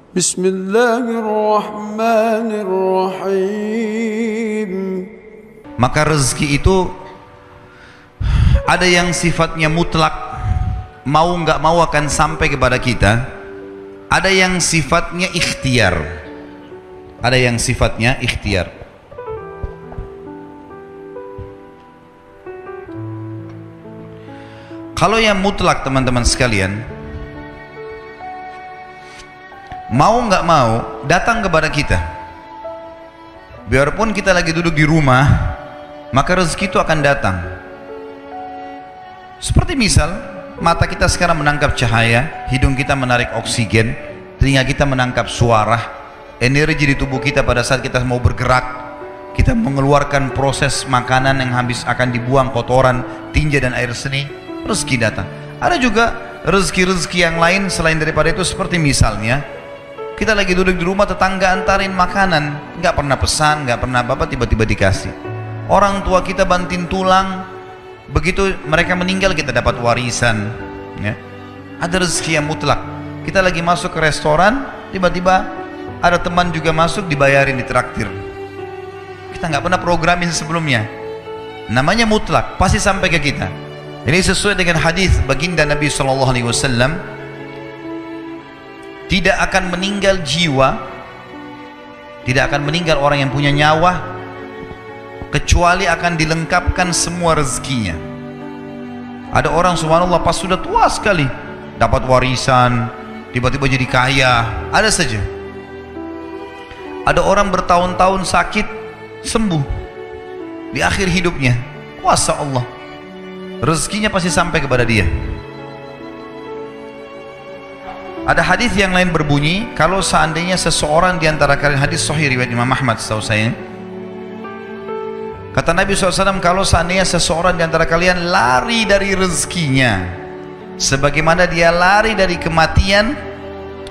Bismillahirrahmanirrahim. Maka rezeki itu ada yang sifatnya mutlak, mau nggak mau akan sampai kepada kita. Ada yang sifatnya ikhtiar. Ada yang sifatnya ikhtiar. Kalau yang mutlak teman-teman sekalian, mau nggak mau datang kepada kita. Biarpun kita lagi duduk di rumah, maka rezeki itu akan datang. Seperti misal, mata kita sekarang menangkap cahaya, hidung kita menarik oksigen, telinga kita menangkap suara, energi di tubuh kita pada saat kita mau bergerak, kita mengeluarkan proses makanan yang habis akan dibuang kotoran, tinja dan air seni, rezeki datang. Ada juga rezeki-rezeki yang lain selain daripada itu, seperti misalnya kita lagi duduk di rumah, tetangga antarin makanan, nggak pernah pesan, nggak pernah apa-apa, tiba-tiba dikasih. Orang tua kita banting tulang, begitu mereka meninggal kita dapat warisan. Ya. Ada rezeki yang mutlak. Kita lagi masuk ke restoran, tiba-tiba ada teman juga masuk, dibayarin, ditraktir. Kita nggak pernah programin sebelumnya. Namanya mutlak, pasti sampai ke kita. Ini sesuai dengan hadis baginda Nabi SAW. Tidak akan meninggal jiwa, tidak akan meninggal orang yang punya nyawa, kecuali akan dilengkapkan semua rezekinya. Ada orang subhanallah pas sudah tua sekali dapat warisan, tiba-tiba jadi kaya, ada saja. Ada orang bertahun-tahun sakit, sembuh di akhir hidupnya, kuasa Allah, rezekinya pasti sampai kepada dia. Ada hadis yang lain berbunyi, kalau seandainya seseorang di antara kalian, hadis sahih riwayat Imam Ahmad setahu saya, kata Nabi SAW, kalau seandainya seseorang di antara kalian lari dari rezekinya sebagaimana dia lari dari kematian,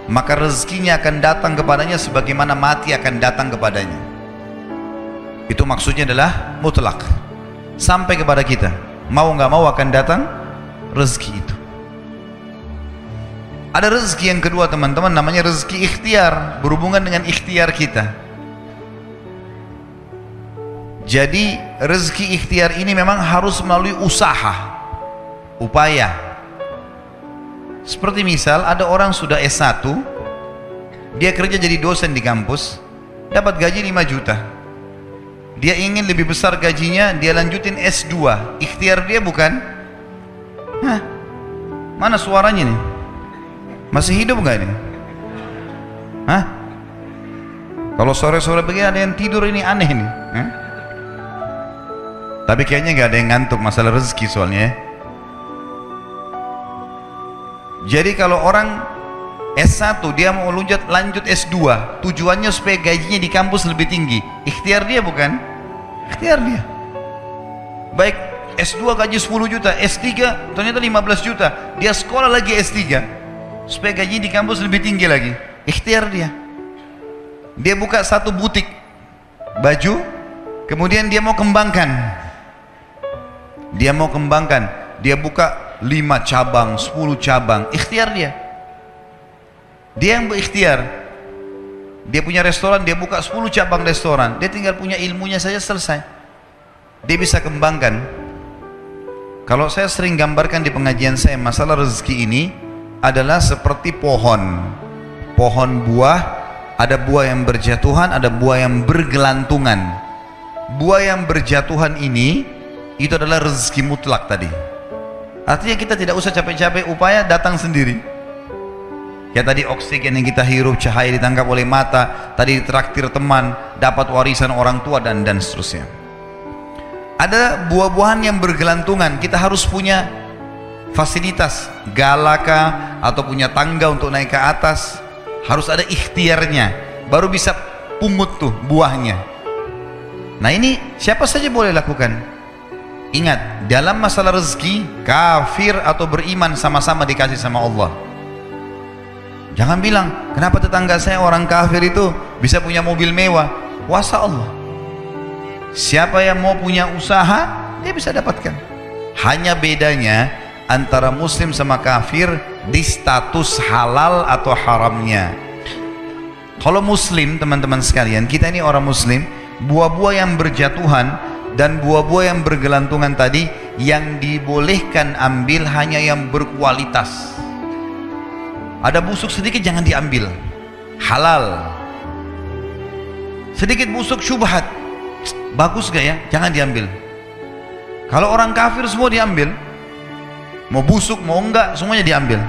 maka rezekinya akan datang kepadanya sebagaimana mati akan datang kepadanya. Itu maksudnya adalah mutlak, sampai kepada kita, mau nggak mau akan datang rezeki itu. Ada rezeki yang kedua teman-teman, namanya rezeki ikhtiar, berhubungan dengan ikhtiar kita. Jadi rezeki ikhtiar ini memang harus melalui usaha, upaya. Seperti misal ada orang sudah S1, dia kerja jadi dosen di kampus, dapat gaji 5 juta. Dia ingin lebih besar gajinya, dia lanjutin S2. Ikhtiar dia bukan? Hah? Mana suaranya nih? Masih hidup nggak ini? Hah? Kalau sore-sore begini ada yang tidur, ini aneh nih. Hah? Tapi kayaknya nggak ada yang ngantuk, masalah rezeki soalnya ya. Jadi kalau orang S1 dia mau lanjut S2, tujuannya supaya gajinya di kampus lebih tinggi. Ikhtiar dia bukan? Ikhtiar dia. Baik S2 gaji 10 juta, S3 ternyata 15 juta. Dia sekolah lagi S3 supaya gaji di kampus lebih tinggi lagi. Ikhtiar dia. Dia buka satu butik baju, kemudian dia mau kembangkan. Dia mau kembangkan. Dia buka 5 cabang, 10 cabang. Ikhtiar dia. Dia yang berikhtiar. Dia punya restoran, dia buka 10 cabang restoran. Dia tinggal punya ilmunya saja, selesai. Dia bisa kembangkan. Kalau saya sering gambarkan di pengajian saya, masalah rezeki ini adalah seperti pohon buah. Ada buah yang berjatuhan, ada buah yang bergelantungan. Buah yang berjatuhan ini itu adalah rezeki mutlak tadi. Artinya kita tidak usah capek-capek, upaya datang sendiri. Ya tadi oksigen yang kita hirup, cahaya ditangkap oleh mata, tadi ditraktir teman, dapat warisan orang tua, dan seterusnya. Ada buah-buahan yang bergelantungan, kita harus punya fasilitas galaka atau punya tangga untuk naik ke atas, harus ada ikhtiarnya, baru bisa pungut tuh buahnya. Nah ini siapa saja boleh lakukan. Ingat, dalam masalah rezeki, kafir atau beriman sama-sama dikasih sama Allah. Jangan bilang, kenapa tetangga saya orang kafir itu bisa punya mobil mewah? Kuasa Allah. Siapa yang mau punya usaha, dia bisa dapatkan. Hanya bedanya antara muslim sama kafir di status halal atau haramnya. Kalau muslim teman-teman sekalian, kita ini orang muslim, buah-buah yang berjatuhan dan buah-buah yang bergelantungan tadi, yang dibolehkan ambil hanya yang berkualitas. Ada busuk sedikit jangan diambil, halal. Sedikit busuk syubhat, bagus gak ya, jangan diambil. Kalau orang kafir semua diambil, mau busuk mau enggak semuanya diambil.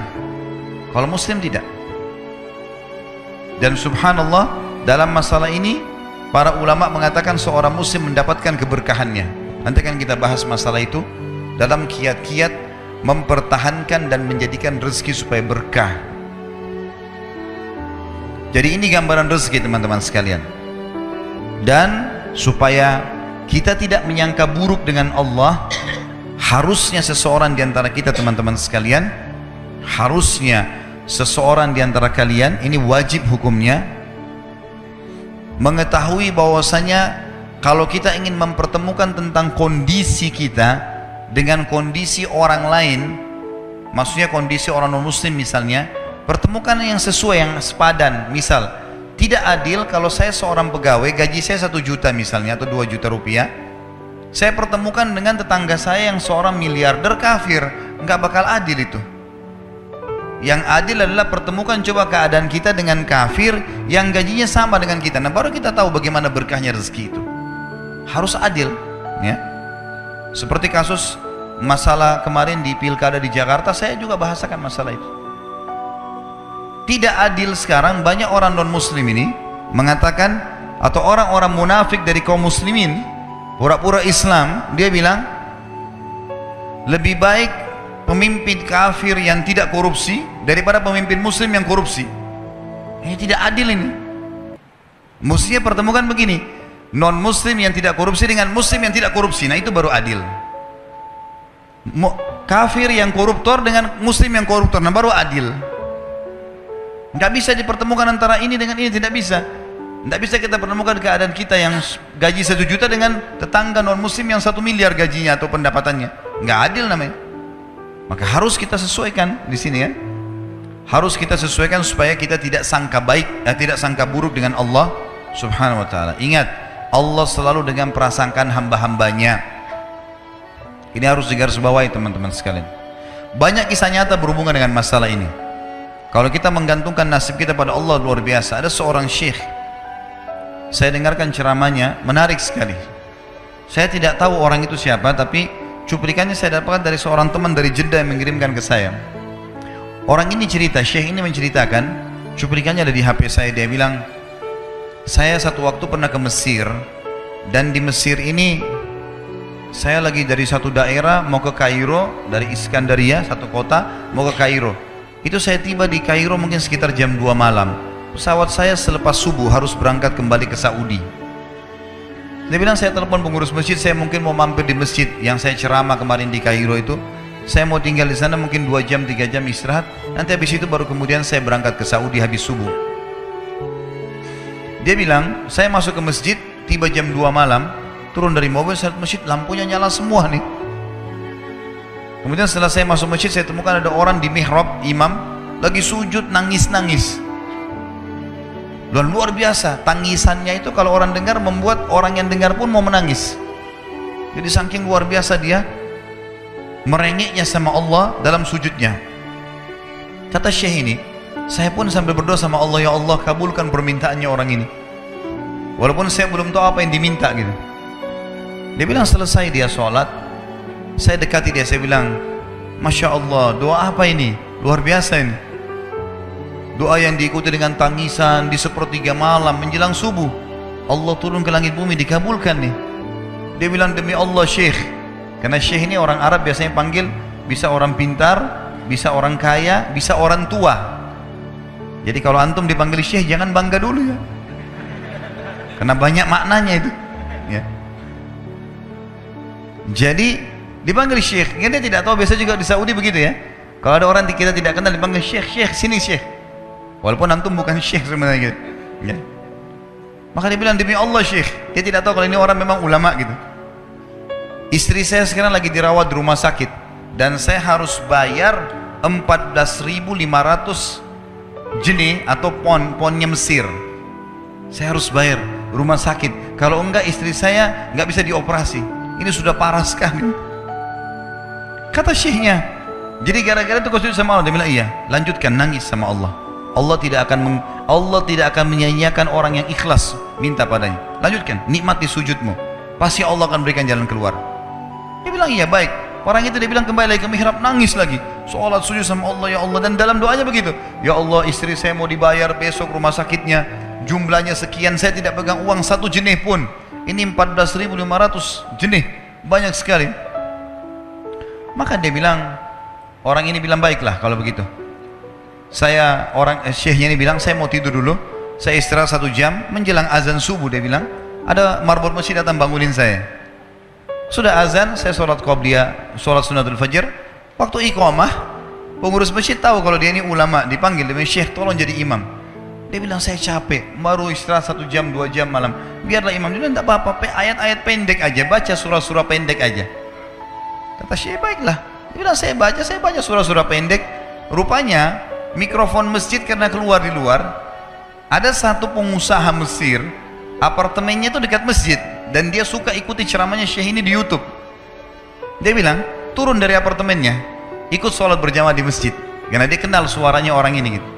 Kalau muslim tidak. Dan subhanallah, dalam masalah ini para ulama mengatakan seorang muslim mendapatkan keberkahannya. Nanti akan kita bahas masalah itu dalam kiat-kiat mempertahankan dan menjadikan rezeki supaya berkah. Jadi ini gambaran rezeki teman-teman sekalian. Dan supaya kita tidak menyangka buruk dengan Allah, harusnya seseorang di antara kita teman-teman sekalian, harusnya seseorang di antara kalian, ini wajib hukumnya, mengetahui bahwasanya kalau kita ingin mempertemukan tentang kondisi kita dengan kondisi orang lain, maksudnya kondisi orang non muslim misalnya, pertemukan yang sesuai, yang sepadan. Misal, tidak adil kalau saya seorang pegawai, gaji saya 1 juta misalnya, atau 2 juta rupiah, saya pertemukan dengan tetangga saya yang seorang miliarder kafir, nggak bakal adil itu. Yang adil adalah pertemukan coba keadaan kita dengan kafir yang gajinya sama dengan kita. Nah, baru kita tahu bagaimana berkahnya rezeki itu. Harus adil, ya. Seperti kasus masalah kemarin di pilkada di Jakarta, saya juga bahasakan masalah itu. Tidak adil sekarang banyak orang non muslim ini mengatakan, atau orang-orang munafik dari kaum muslimin, pura-pura Islam, dia bilang lebih baik pemimpin kafir yang tidak korupsi daripada pemimpin muslim yang korupsi. Ini tidak adil ini. Mestinya pertemukan begini, non muslim yang tidak korupsi dengan muslim yang tidak korupsi. Nah itu baru adil. Kafir yang koruptor dengan muslim yang koruptor, nah baru adil. Nggak bisa dipertemukan antara ini dengan ini, tidak bisa. Nggak bisa kita pertemukan keadaan kita yang gaji 1 juta dengan tetangga non muslim yang 1 miliar gajinya atau pendapatannya. Nggak adil namanya. Maka harus kita sesuaikan di sini ya. Harus kita sesuaikan supaya kita tidak sangka baik, tidak sangka buruk dengan Allah Subhanahu wa taala. Ingat, Allah selalu dengan prasangkaan hamba-hambanya. Ini harus digarisbawahi teman-teman sekalian. Banyak kisah nyata berhubungan dengan masalah ini. Kalau kita menggantungkan nasib kita pada Allah, luar biasa. Ada seorang syekh, saya dengarkan ceramahnya, menarik sekali. Saya tidak tahu orang itu siapa, tapi cuplikannya saya dapatkan dari seorang teman dari Jeddah yang mengirimkan ke saya. Orang ini cerita, syekh ini menceritakan, cuplikannya ada di HP saya. Dia bilang, saya satu waktu pernah ke Mesir, dan di Mesir ini saya lagi dari satu daerah mau ke Kairo, dari Iskandaria satu kota mau ke Kairo. Itu saya tiba di Kairo mungkin sekitar jam 2 malam. Pesawat saya selepas subuh harus berangkat kembali ke Saudi. Dia bilang, saya telepon pengurus masjid, saya mungkin mau mampir di masjid yang saya ceramah kemarin di Kairo itu. Saya mau tinggal di sana mungkin 2 jam 3 jam istirahat. Nanti habis itu baru kemudian saya berangkat ke Saudi habis subuh. Dia bilang, saya masuk ke masjid, tiba jam 2 malam, turun dari mobil, saya lihat masjid lampunya nyala semua nih. Kemudian setelah saya masuk masjid, saya temukan ada orang di mihrab, imam lagi sujud nangis-nangis. Dan luar biasa, tangisannya itu kalau orang dengar membuat orang yang dengar pun mau menangis. Jadi saking luar biasa dia merengeknya sama Allah dalam sujudnya. Kata syekh ini, saya pun sambil berdoa sama Allah, ya Allah kabulkan permintaannya orang ini, walaupun saya belum tahu apa yang diminta gitu. Dia bilang selesai dia sholat, saya dekati dia, saya bilang, Masya Allah, doa apa ini? Luar biasa ini. Doa yang diikuti dengan tangisan di sepertiga malam menjelang subuh. Allah turun ke langit bumi, dikabulkan nih. Dia bilang, demi Allah syekh, karena syekh ini orang Arab biasanya panggil, bisa orang pintar, bisa orang kaya, bisa orang tua. Jadi kalau antum dipanggil syekh jangan bangga dulu ya, karena banyak maknanya itu ya. Jadi dipanggil syekh, dia tidak tahu, biasa juga di Saudi begitu ya. Kalau ada orang kita tidak kenal dipanggil syekh, syekh sini syekh, walaupun antum bukan syekh sebenarnya gitu ya. Maka dia bilang, demi Allah syekh, dia tidak tahu kalau ini orang memang ulama gitu. Istri saya sekarang lagi dirawat di rumah sakit dan saya harus bayar 14.500 jenih atau ponnya Mesir. Saya harus bayar rumah sakit. Kalau enggak istri saya nggak bisa dioperasi. Ini sudah parah sekali. Kata syekhnya, jadi gara-gara itu kau sujud sama Allah. Dia bilang iya, lanjutkan nangis sama Allah. Allah tidak akan menyanyiakan orang yang ikhlas minta padanya. Lanjutkan, nikmati sujudmu. Pasti Allah akan berikan jalan keluar. Dia bilang iya, baik. Orang itu dia bilang kembali lagi ke mihrab, nangis lagi. Sholat sujud sama Allah, ya Allah. Dan dalam doanya begitu, ya Allah, istri saya mau dibayar besok rumah sakitnya, jumlahnya sekian, saya tidak pegang uang satu jenih pun. Ini 14.500 jenih, banyak sekali. Maka dia bilang, orang ini bilang baiklah kalau begitu. Syekhnya ini bilang, saya mau tidur dulu. Saya istirahat 1 jam, menjelang azan subuh dia bilang, ada marbot masjid datang bangunin saya. Sudah azan, saya sholat qobliyah, sholat sunnatul fajr. Waktu iqamah, pengurus masjid tahu kalau dia ini ulama, dipanggil dengan syekh, tolong jadi imam. Dia bilang saya capek, baru istirahat 1 jam 2 jam malam. Biarlah imam. Dia bilang tak apa-apa, ayat-ayat pendek aja, baca surah-surah pendek aja. Kata syekh, baiklah. Dia bilang saya baca surah-surah pendek. Rupanya mikrofon masjid karena keluar di luar. Ada satu pengusaha Mesir, apartemennya itu dekat masjid. Dan dia suka ikuti ceramahnya syekh ini di YouTube. Dia bilang, turun dari apartemennya, ikut sholat berjamaah di masjid. Karena dia kenal suaranya orang ini gitu.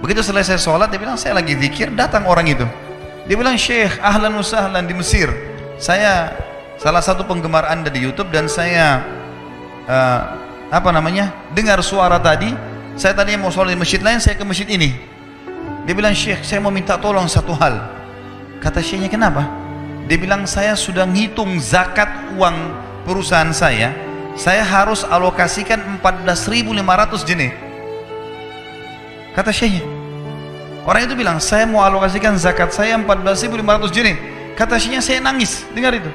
Begitu selesai sholat, dia bilang, saya lagi zikir, datang orang itu. Dia bilang, syekh, ahlan wa sahlan di Mesir. Saya salah satu penggemar Anda di YouTube dan saya dengar suara tadi. Saya tadinya mau sholat di masjid lain, saya ke masjid ini. Dia bilang, syekh, saya mau minta tolong satu hal. Kata syekhnya, kenapa? Dia bilang, saya sudah ngitung zakat uang perusahaan saya harus alokasikan 14.500 jenih. Kata syekhnya, orang itu bilang, saya mau alokasikan zakat saya 14.500 jenih. Kata syekhnya, saya nangis, dengar itu.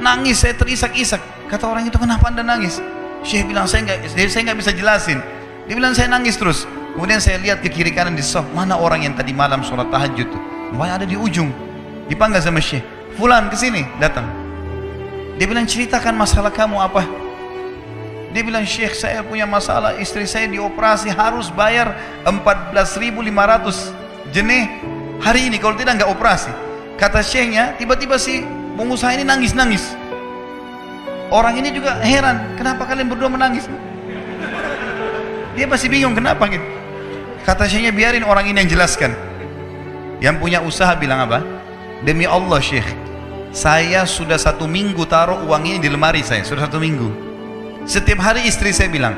Nangis, saya terisak-isak. Kata orang itu, kenapa Anda nangis? Syekh bilang, saya nggak bisa jelasin. Dia bilang, saya nangis terus. Kemudian saya lihat ke kiri kanan di saf, mana orang yang tadi malam sholat tahajud tuh? Wah, ada di ujung. Dipanggil sama syekh, fulan kesini, datang. Dia bilang, ceritakan masalah kamu apa? Dia bilang, syekh, saya punya masalah, istri saya dioperasi, harus bayar 14.500 jenih hari ini, kalau tidak nggak operasi. Kata syekhnya, tiba-tiba si pengusaha ini nangis-nangis. Orang ini juga heran, kenapa kalian berdua menangis? Dia masih bingung kenapa gitu. Kata syekhnya, biarin orang ini yang jelaskan. Yang punya usaha bilang apa? Demi Allah syekh, saya sudah 1 minggu taruh uang ini di lemari saya, sudah 1 minggu. Setiap hari istri saya bilang,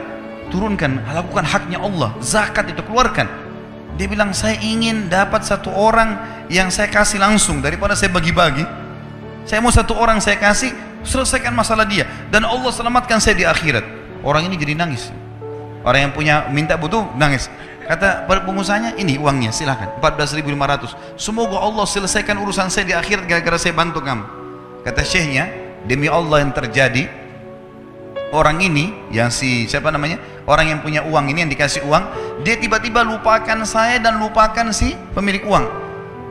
turunkan, lakukan haknya Allah, zakat itu keluarkan. Dia bilang, saya ingin dapat 1 orang yang saya kasih langsung daripada saya bagi-bagi. Saya mau 1 orang saya kasih, selesaikan masalah dia, dan Allah selamatkan saya di akhirat. Orang ini jadi nangis. Orang yang punya minta butuh nangis. Kata pengusahanya, ini uangnya, silahkan 14.500. Semoga Allah selesaikan urusan saya di akhirat gara-gara saya bantu kamu. Kata syekhnya, demi Allah yang terjadi, orang ini yang orang yang punya uang ini, yang dikasih uang, dia tiba-tiba lupakan saya dan lupakan si pemilik uang.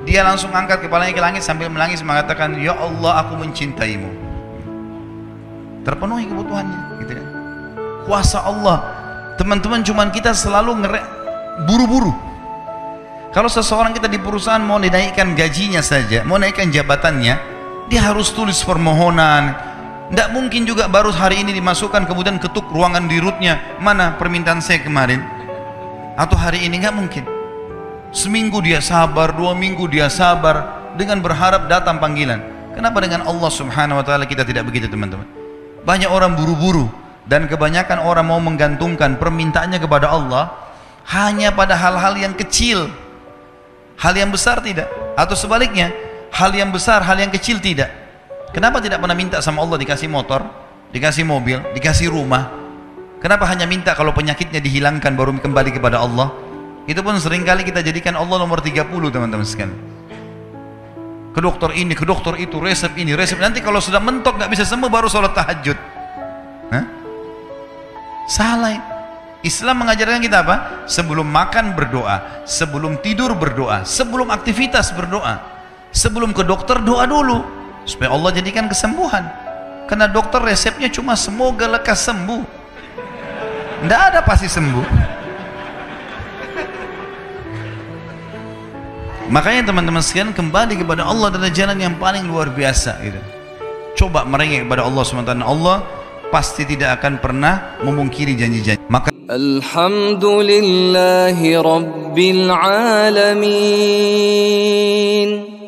Dia langsung angkat kepalanya ke langit sambil menangis mengatakan, ya Allah, aku mencintaimu. Terpenuhi kebutuhannya gitu kan. Kuasa Allah. Teman-teman, cuman kita selalu buru-buru. Kalau seseorang kita di perusahaan mau dinaikkan gajinya saja, mau naikkan jabatannya, dia harus tulis permohonan. Tidak mungkin juga baru hari ini dimasukkan kemudian ketuk ruangan di rootnya, mana permintaan saya kemarin, atau hari ini, nggak mungkin. Seminggu dia sabar, 2 minggu dia sabar dengan berharap datang panggilan. Kenapa dengan Allah subhanahu wa ta'ala kita tidak begitu teman-teman? Banyak orang buru-buru, dan kebanyakan orang mau menggantungkan permintaannya kepada Allah hanya pada hal-hal yang kecil, hal yang besar tidak, atau sebaliknya, hal yang besar, hal yang kecil tidak. Kenapa tidak pernah minta sama Allah dikasih motor, dikasih mobil, dikasih rumah? Kenapa hanya minta kalau penyakitnya dihilangkan baru kembali kepada Allah? Itu pun seringkali kita jadikan Allah nomor 30 teman-teman sekalian. Ke dokter ini, ke dokter itu, resep ini, resep. Nanti kalau sudah mentok nggak bisa sembuh baru sholat tahajud. Hah? Salah. Islam mengajarkan kita apa? Sebelum makan berdoa, sebelum tidur berdoa, sebelum aktivitas berdoa, sebelum ke dokter doa dulu supaya Allah jadikan kesembuhan. Karena dokter resepnya cuma semoga lekas sembuh, tidak ada pasti sembuh. Makanya teman-teman sekalian, kembali kepada Allah adalah jalan yang paling luar biasa gitu. Coba merengek kepada Allah SWT, Allah pasti tidak akan pernah memungkiri janji-janji. Maka Alhamdulillahi Rabbil Alamin.